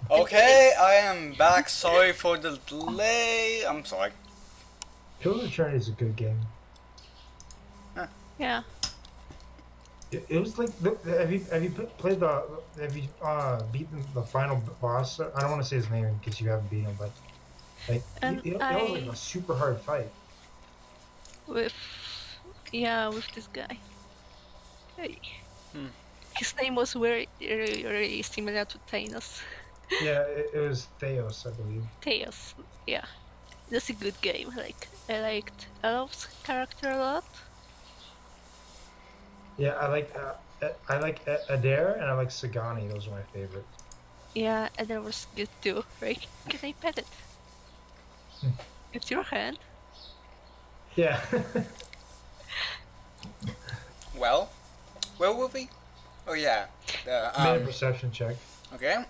Okay, I am back. Sorry for the delay. I'm sorry. Children's Eternity is a good game. Huh. Yeah. It was like have you played the have you beaten the final boss? I don't want to say his name in case you haven't beaten him, but like And it was like a I super hard fight. with with this guy. Hey, Hmm. his name was very similar to Thanos. Yeah, it was Theos, I believe. Theos. Yeah. That's a good game. Like I liked Elf's character a lot. Yeah, I like Adair and I like Sagani. Those are my favorites. Yeah, and that was good too. Right? Can I pet it? Hmm. It's your hand. Yeah. Well, where were we? Oh yeah. Made a perception check. Okay.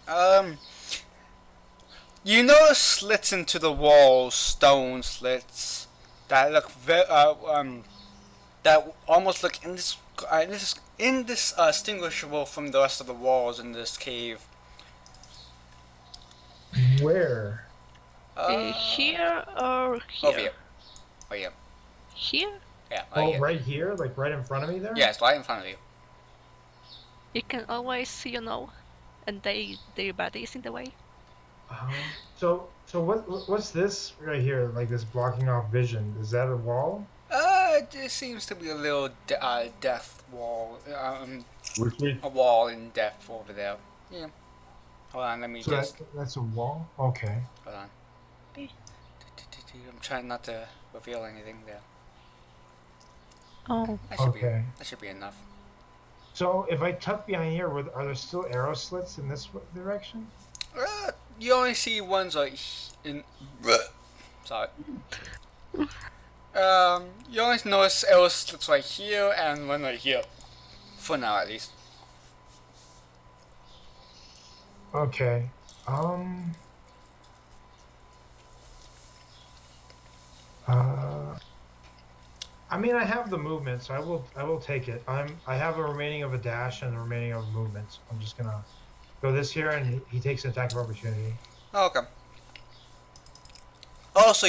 You notice slits into the walls, stone slits that look that almost look indistinguishable from the rest of the walls in this cave. Where? Here or Over here? here. Oh yeah. Here? Yeah. Oh Oh, yeah. right here, like right in front of me there? Yeah, it's right in front of you. You can always see, and their body is in the way. So what's this right here? Like this blocking off vision? Is that a wall? There seems to be a little death wall. Which means A wall in depth over there. Yeah. Hold on, let me So just. that's a wall? Okay. Hold on. I'm trying not to reveal anything there. Oh. Okay. That should be enough. So if I tuck behind here, are there still arrow slits in this direction? You only see ones like in. Sorry. You only notice arrow slits right here and one right here. For now, at least. Okay. Um. Uh. I mean, I have the movement, so I will take it. I have a remaining of a dash and a remaining of movement. So I'm just gonna go this here, and he takes an attack of opportunity. Oh, okay. Oh, so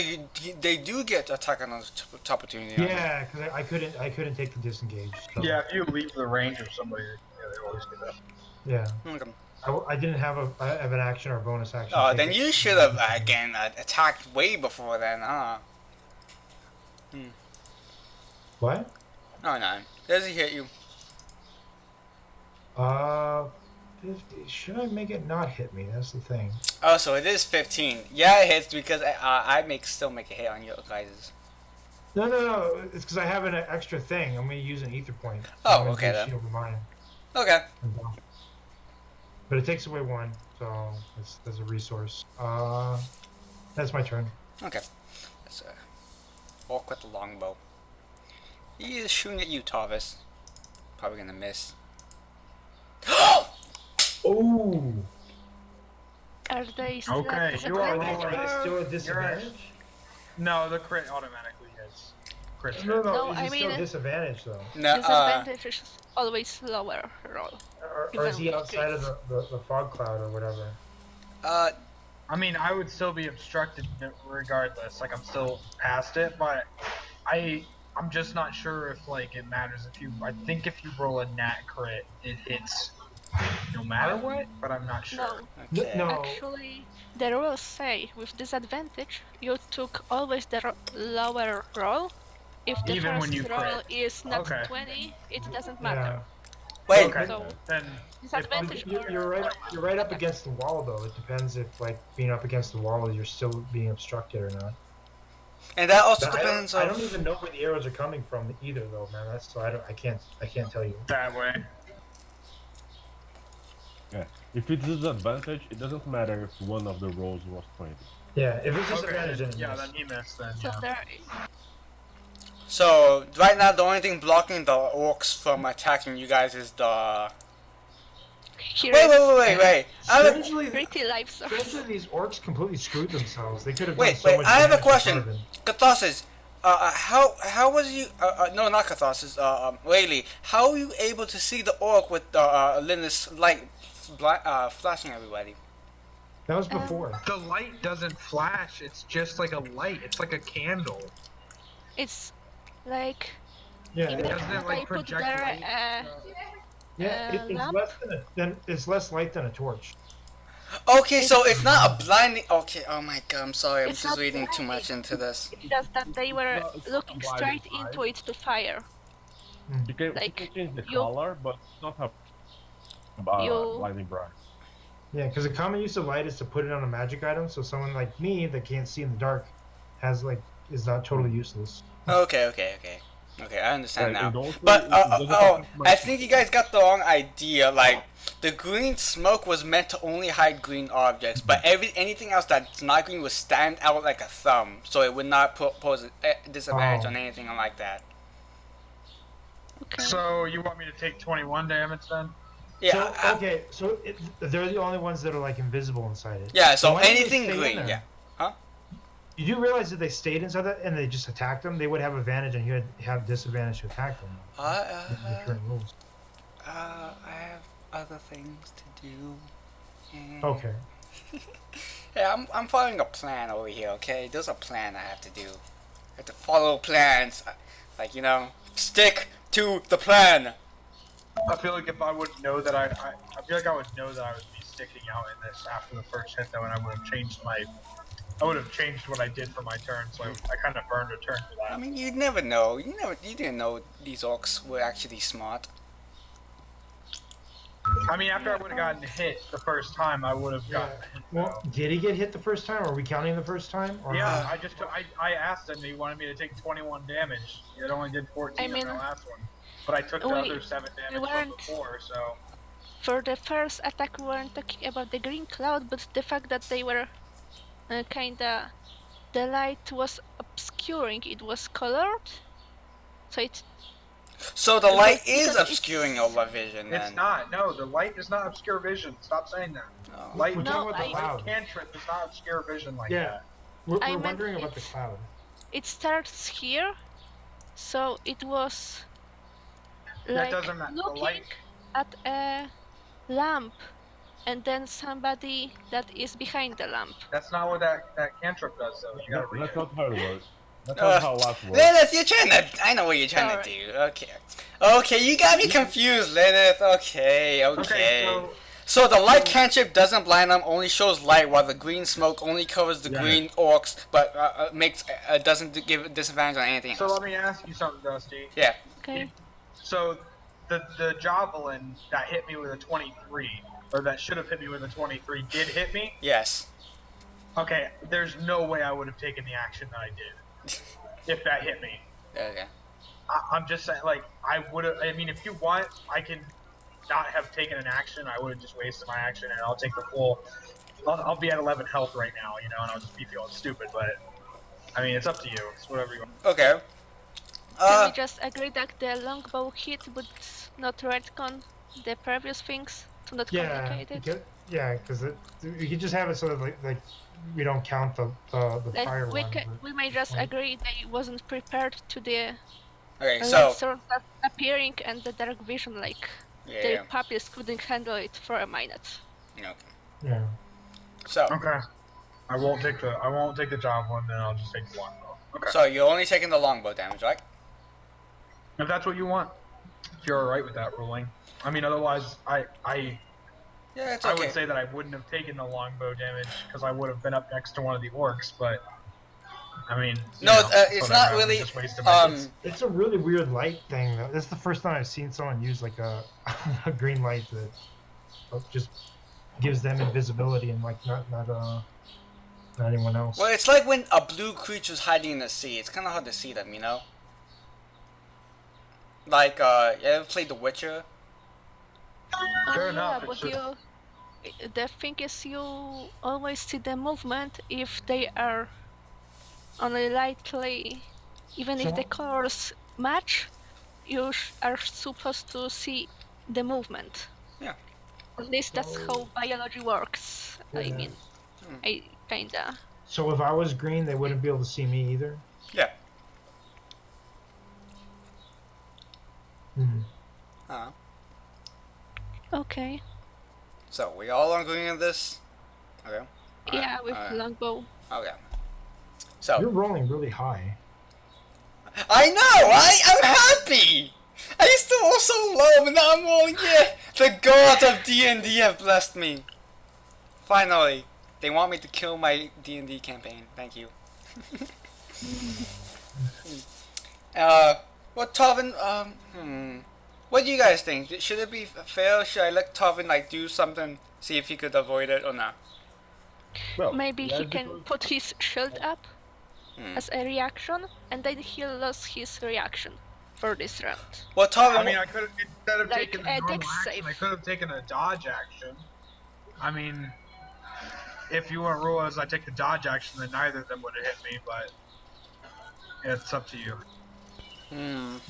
they do get attack on the opportunity. Yeah, because I couldn't take the disengage. So, yeah, if you leave the range of somebody, yeah, they always do that. yeah. Okay. I didn't I have an action or a bonus action. Oh, to then take you it. should have again attacked way before then, huh? What? Oh no, does he hit you? Uh, 50. Should I make it not hit me? That's the thing. Oh, so it is 15. Yeah, it hits because I still make a hit on your guys'. No. It's because I have an extra thing. I'm gonna use an ether point. Oh, I'm gonna okay do then. shield of mine. Okay. But it takes away one, so there's a resource. That's my turn. Okay. Let's walk with the longbow. He is shooting at you, Tarvis. Probably gonna miss. Oh, Are they still Okay, at you are disadvantage rolling. or- still a disadvantage? No, the crit automatically hits. Crit No, No, is I he still mean, disadvantage though? No. Disadvantage is always lower roll. Or is he Even outside of crits. the fog cloud or whatever? Uh. I mean, I would still be obstructed regardless. Like I'm still past it, but I'm just not sure if like it matters if you. I think if you roll a nat crit, it hits no matter what. But I'm not sure. No, Okay. No. actually, the rules say with disadvantage you took always the lower roll. If the Even when first you roll crit. is not Okay. 20, it doesn't Yeah. matter. Wait. Okay. So Then disadvantage. You're right. You're right up against the wall though. It depends if like being up against the wall, you're still being obstructed or not. And that also But depends I on. don't even know where the arrows are coming from either though, man. That's so I can't tell you. that way. Yeah. If it's disadvantage, it doesn't matter if one of the rolls was 20. Yeah, if it's Okay. disadvantage, then Yeah, yes. then he missed. Then So yeah. there, So right now, the only thing blocking the orcs from attacking you guys is the. here Wait, is wait. pretty life source. Strangely, these orcs completely screwed themselves. They could have Wait, done so much I have a damage in question. front of him. Catharsis, how was you? No, not Catharsis. Rayleigh, how were you able to see the orc with Linus light, flashing everybody? That was before. The light doesn't flash. It's just like a light. It's like a candle. It's like Yeah, in it- the Doesn't it I like put project there light? yeah. It's lamp. less than it's less light than a torch. Okay, so It's- it's not a blinding. Okay, oh my god, I'm sorry. I'm It's just not reading too blinding. much into this. It's just that they were It's not a looking blinding straight light. into it to fire. You can Like, change the you- color, but it's not a You blinding bright. Yeah, because the common use of light is to put it on a magic item, so someone like me that can't see in the dark has like is not totally useless. Okay, I understand And now. it also- But it doesn't affect my- I think you guys got the wrong idea. Like the green smoke was meant to only hide green objects, but anything else that's not green would stand out like a thumb, so it would not pose a disadvantage Oh. on anything like that. okay? So you want me to take 21 damage then? Yeah. So okay, so they're the only ones that are like invisible inside it. Yeah. So Why did they anything stay in green. there? Yeah. You do realize that they stayed inside that and they just attacked them, they would have advantage and you would have disadvantage to attack them. The current rules. I have other things to do. And- Okay. Yeah, I'm following a plan over here. Okay, there's a plan I have to do. I have to follow plans. Like stick to the plan. I feel like if I would know that I feel like I would know that I would be sticking out in this after the first hit though, and I would have changed what I did for my turn, so I kind of burned a turn for I that. mean, you'd never know. You didn't know these orcs were actually smart. I mean, after I would have gotten hit the first time, I would have gotten hit. Well, did he get hit the first time? Are we counting the first time? Or Yeah, not? I asked him. He wanted me to take 21 damage. It only did 14 I mean, on the last one, but I took the we- other 7 damage from weren't- before. So For the first attack, we weren't talking about the green cloud, but the fact that they were kinda. The light was obscuring, it was colored. So it. So the light is because obscuring it's- your vision then. it's not. No, the light does not obscure vision. Stop saying that. Oh. Light, We're No, talking about the I- cloud. cantrip does not obscure vision like Yeah. that. We're I meant wondering about the it's- cloud. It starts here, so it was like doesn't matter. The looking light- at a lamp, and then somebody that is behind the lamp. That's not what that cantrip does, though. You gotta read That's it. not how it works. That's Uh, not how life works. Lilith, you're trying to. I know what you're trying Sorry. to do. Okay. Okay, you got me confused, Lilith. Okay. Okay, So the light cantrip doesn't blind them, only shows light, while the green smoke only covers the Yeah. green orcs, but doesn't give disadvantage on anything so else. let me ask you something, Dusty. Yeah. Okay. So the javelin that hit me with a 23, or that should have hit me with a 23, did hit me. Yes. Okay, there's no way I would have taken the action that I did if that hit me. Okay. I'm just saying, like, I would have. I mean, if you want, I can not have taken an action. I would have just wasted my action, and I'll take the full. I'll be at 11 health right now, and I'll just be feeling stupid. But I mean, it's up to you. It's whatever you want. Okay. Can we just agree that the longbow hit would not retcon the previous things to not Yeah, complicate it? because you can just have it so that like we don't count the prior we, one. but- we may just Like- agree that it wasn't prepared to the Okay. light So. source that's appearing and the dark vision, like Yeah. their pupils couldn't handle it for a minute. Okay. Yeah. So. Okay. I won't take the javelin. Then I'll just take the longbow. Okay. So you're only taking the longbow damage, right? If that's what you want, if you're alright with that ruling. I mean, otherwise, I Yeah, it's I okay. would say that I wouldn't have taken the longbow damage because I would have been up next to one of the orcs. But I mean, you No, know, it's whatever, not I'm really. just wasting my hits. It's a really weird light thing though. This is the first time I've seen someone use like a a green light that just gives them invisibility and like not anyone else. Well, it's like when a blue creature's hiding in the sea. It's kind of hard to see them, Like, you ever played The Witcher? Fair Yeah, enough, but it's the thing is, you always see the movement if they are only lightly, even if the So- colors match, you are supposed to see the movement. Yeah. At least that's how biology works. I Yeah. mean, I kinda. So if I was green, they wouldn't be able to see me either. Yeah. Hmm. Uh-huh. Okay. So we all agree on this? Okay. Yeah, with Alright. longbow. Okay. So You're rolling really high. I know. I'm happy. I used to roll so low, but now I'm rolling. Yeah, the gods of D&D have blessed me. Finally, they want me to kill my D&D campaign. Thank you. What Tarvin? What do you guys think? Should it be fair? Should I let Tarvin like do something, see if he could avoid it or not? Well, Maybe he that's can because put his shield up as a reaction, and then he'll lose his reaction for this round. Well, Tarvin. I mean, I could have, instead of Like taking the a normal dex action, I save. could have taken a dodge action. I mean, if you want to rule as I take the dodge action, then neither of them would have hit me, but it's up to you.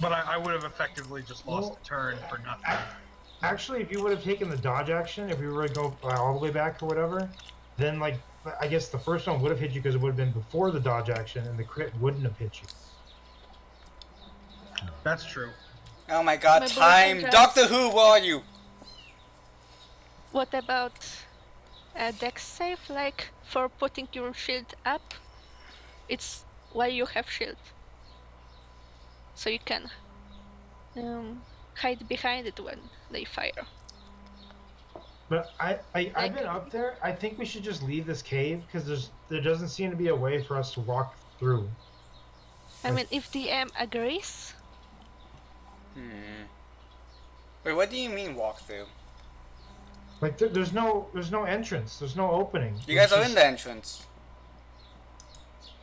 But I would have effectively just lost Well, a turn for nothing. Actually, if you would have taken the dodge action, if we were to go all the way back or whatever, then like I guess the first one would have hit you because it would have been before the dodge action, and the crit wouldn't have hit you. That's true. Oh my God, Maybe we time! can Doctor just- Who, where are you? What about a dex save, like for putting your shield up? It's while you have shield, so you can hide behind it when they fire. But I've been up there. I think we should just leave this cave because there doesn't seem to be a way for us to walk through. I mean, if DM agrees, Wait, what do you mean walk through? Like there's no entrance. There's no opening. You guys are in the entrance.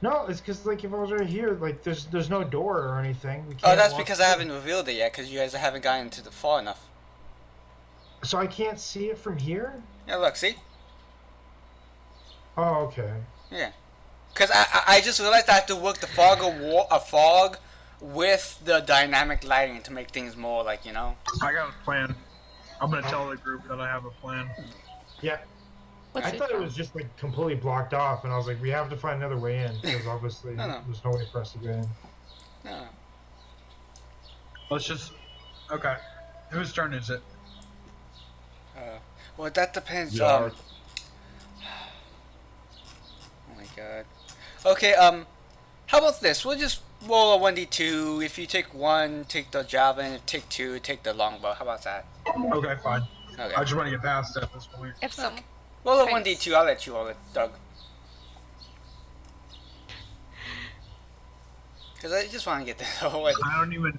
No, it's because like if I was right here, like there's no door or anything. We Oh, can't that's walk because I through. haven't revealed it yet, because you guys haven't gotten to the far enough. So I can't see it from here. Yeah, look, see? Oh, okay. Yeah. Because I just realized I have to work the fog with the dynamic lighting to make things more like, you know? I got a plan. I'm gonna tell the group that I have a plan. Yeah. what's I thought it was just like completely blocked off, and I was like, we have to find another way in because obviously No. there's no way for us to get in. No. Let's just. Okay. Whose turn is it? Well, that depends. Yeah. Oh my God. Okay. How about this? We'll just roll a 1d2. If you take 1, take the javelin. If you take 2, take the longbow. How about that? Okay, fine. Okay. I just want to get past it at this point. Have some. Roll a Thanks. 1d2. I'll let you roll it, Doug. Because I just want to get this over with. I don't even.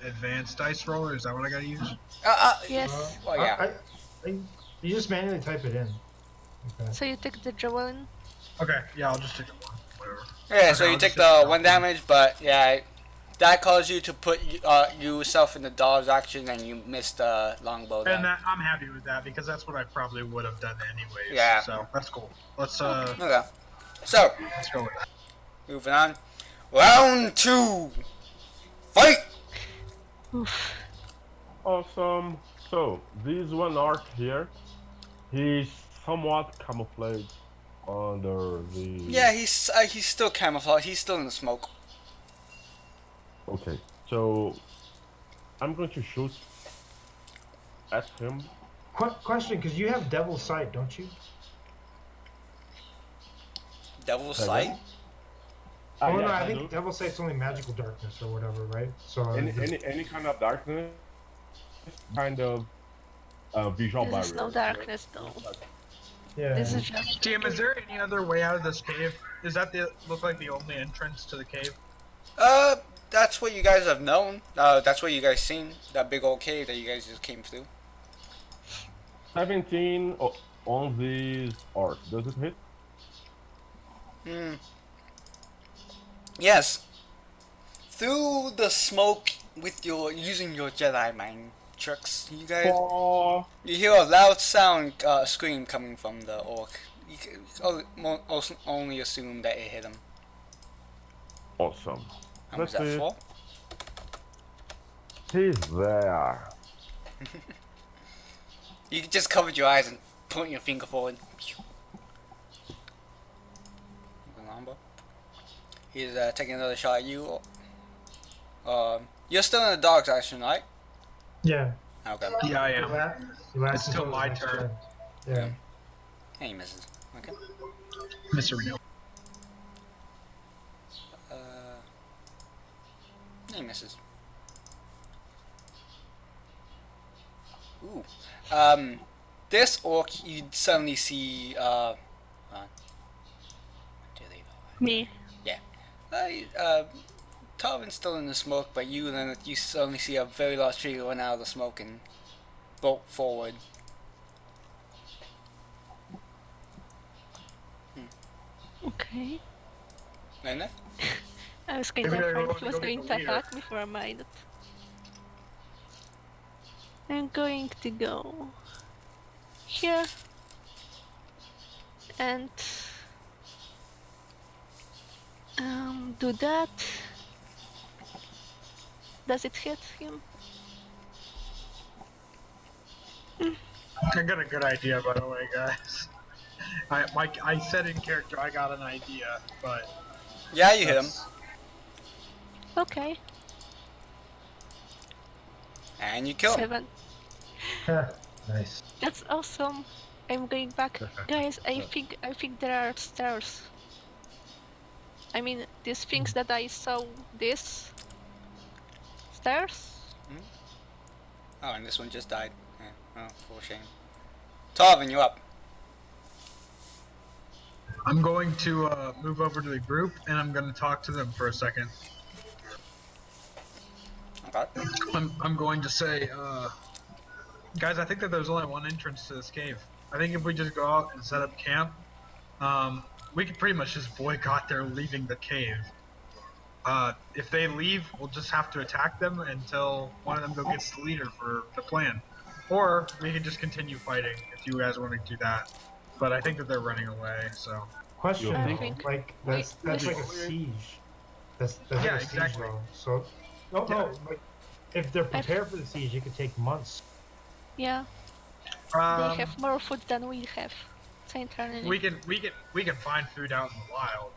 Advanced dice roller. Is that what I gotta use? Yes. Well, yeah. You just manually type it in. Okay. So you take the javelin. Okay. Yeah, I'll just take the one. Whatever. Yeah, so Okay, you I'll take just take the 1 damage, but yeah, that caused you to put yourself in the dodge action, and you missed the longbow. And that, I'm happy with that because that's what I probably would have done anyways. Yeah. So that's cool. Let's Okay. So let's go with that. moving on. Round 2. Fight. Oof. awesome. So this one arc here, he's somewhat camouflaged under the. Yeah, he's still camouflaged. He's still in the smoke. Okay, so I'm going to shoot at him. Question, because you have Devil's Sight, don't you? Devil's Second. sight. Oh yes, no, I do. think Devil's Sight's only magical darkness or whatever, right? So Any kind of darkness, kind of visual This barrier. is no darkness though. yeah. This is just. TM, is there any other way out of this cave? Is that look like the only entrance to the cave? That's what you guys have known. That's what you guys seen. That big old cave that you guys just came through. 17 on this arc. Does it hit? Yes. Through the smoke with using your Jedi mind tricks, you guys. Oh, You hear a loud sound scream coming from the orc. You can only assume that it hit him. awesome. How was That's that it. for? He's there. You just covered your eyes and point your finger forward. He's taking another shot at you. You're still in the dog's action, right? Yeah. Okay. Yeah, I am. You last It's still until my the next turn. Yeah. And he misses. Okay. Mr. Real. He misses. Ooh. This orc, you suddenly see, do they go? Me. Yeah. Tarvin's still in the smoke, but you suddenly see a very large tree run out of the smoke and bolt forward. Okay. Lena? I was kind Maybe of they're afraid going he to was go get going the to leader. attack me for a minute. I'm going to go here and do that. Does it hit him? I got a good idea, by the way, guys. I said in character I got an idea, but Yeah, you hit him. that's Okay. And you kill him. 7. Nice. That's awesome. I'm going back. Guys, I think there are stairs. I mean, these things that I saw, this stairs. Oh, and this one just died. Yeah. Oh, poor shame. Tarvin, you up. I'm going to move over to the group and I'm going to talk to them for a second. Okay. I'm going to say, guys, I think that there's only one entrance to this cave. I think if we just go out and set up camp, we could pretty much just boycott their leaving the cave. If they leave, we'll just have to attack them until one of them go gets the leader for the plan. Or we can just continue fighting if you guys want to do that. But I think that they're running away, so. Question I though, think like we- that's we- like a siege. That's Yeah, like a siege exactly. though. So no, like if they're prepared for the siege, it could take months. Yeah, they have more food than we have. Centrally. We can find food out in the wild.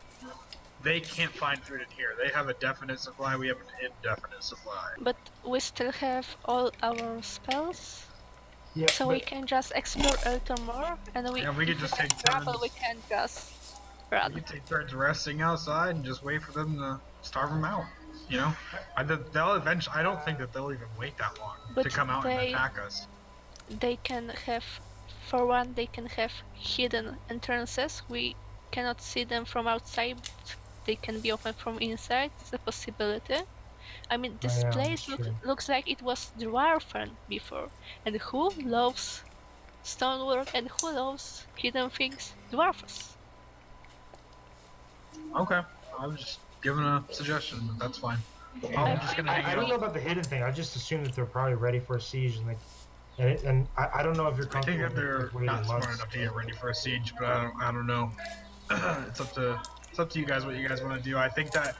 They can't find food in here. They have a definite supply. We have an indefinite supply. But we still have all our spells, Yeah, so we can just explore a little more, and we And we could if just we have take trouble, turns. we can just We run. can take turns resting outside and just wait for them to starve them out. You know, they'll eventually. I don't think that they'll even wait that long But to come out and they- attack us. They can have, for one, they can have hidden entrances. We cannot see them from outside. They can be opened from inside. It's a possibility. I mean, this yeah, place that's true. looks like it was dwarven before. And who loves stonework and who loves hidden things? Dwarfs. Okay, I was just giving a suggestion, but that's fine. I'm just gonna hang I don't out. know about the hidden thing. I just assume that they're probably ready for a siege and like, and I don't know if you're I think comfortable that they're with waiting not smart months. enough to get ready for a siege, but I don't know. It's up to you guys what you guys want to do. I think that